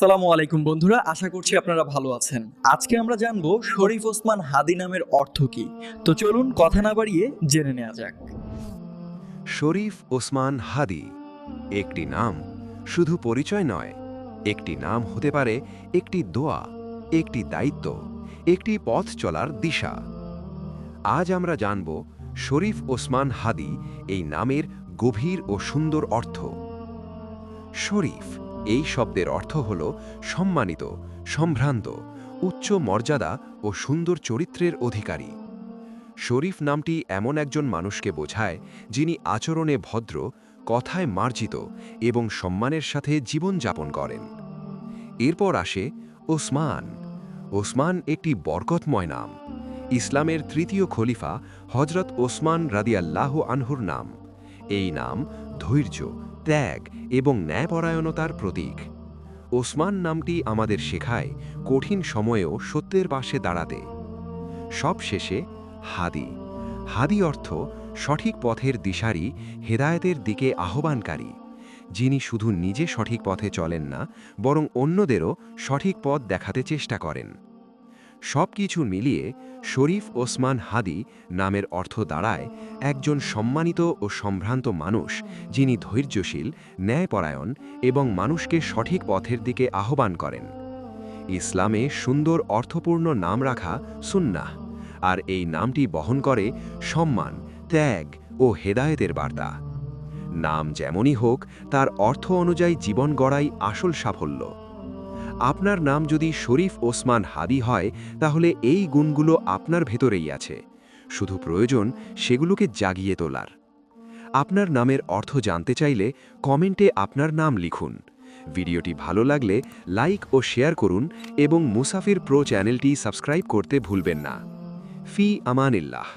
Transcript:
আসসালামু আলাইকুম বন্ধুরা, আশা করছি আপনারা ভালো আছেন। আজকে আমরা জানবো শরীফ ওসমান হাদি নামের অর্থ কি। তো চলুন কথা না বাড়িয়ে জেনে নেওয়া যাক। শরীফ ওসমান হাদি একটি নাম শুধু পরিচয় নয়, একটি নাম হতে পারে একটি দোয়া, একটি দায়িত্ব, একটি পথ চলার দিশা। আজ আমরা জানব শরীফ ওসমান হাদি এই নামের গভীর ও সুন্দর অর্থ। শরীফ এই শব্দের অর্থ হল সম্মানিত, সম্ভ্রান্ত, উচ্চ মর্যাদা ও সুন্দর চরিত্রের অধিকারী। শরীফ নামটি এমন একজন মানুষকে বোঝায় যিনি আচরণে ভদ্র, কথায় মার্জিত এবং সম্মানের সাথে জীবনযাপন করেন। এরপর আসে ওসমান। ওসমান একটি বরকতময় নাম। ইসলামের তৃতীয় খলিফা হজরত ওসমান রাদিয়াল্লাহু আনহুর নাম। এই নাম ধৈর্য, ত্যাগ এবং ন্যায়পরায়ণতার প্রতীক। ওসমান নামটি আমাদের শেখায় কঠিন সময়েও সত্যের পাশে দাঁড়াতে। সবশেষে হাদি। হাদি অর্থ সঠিক পথের দিশারি, হেদায়েতের দিকে আহ্বানকারী, যিনি শুধু নিজে সঠিক পথে চলেন না, বরং অন্যদেরও সঠিক পথ দেখাতে চেষ্টা করেন। সব কিছু মিলিয়ে শরীফ ওসমান হাদি নামের অর্থ দাঁড়ায় একজন সম্মানিত ও সম্ভ্রান্ত মানুষ, যিনি ধৈর্যশীল, ন্যায়পরায়ণ এবং মানুষকে সঠিক পথের দিকে আহ্বান করেন। ইসলামে সুন্দর অর্থপূর্ণ নাম রাখা সুন্নাহ, আর এই নামটি বহন করে সম্মান, ত্যাগ ও হেদায়েতের বার্তা। নাম যেমনই হোক, তার অর্থ অনুযায়ী জীবন গড়াই আসল সাফল্য। আপনার নাম যদি শরীফ ওসমান হাদি হয়, তাহলে এই গুণগুলো আপনার ভেতরেই আছে, শুধু প্রয়োজন সেগুলোকে জাগিয়ে তোলার। আপনার নামের অর্থ জানতে চাইলে কমেন্টে আপনার নাম লিখুন। ভিডিওটি ভালো লাগলে লাইক ও শেয়ার করুন এবং মুসাফির প্রো চ্যানেলটি সাবস্ক্রাইব করতে ভুলবেন না। ফি আমানিল্লাহ।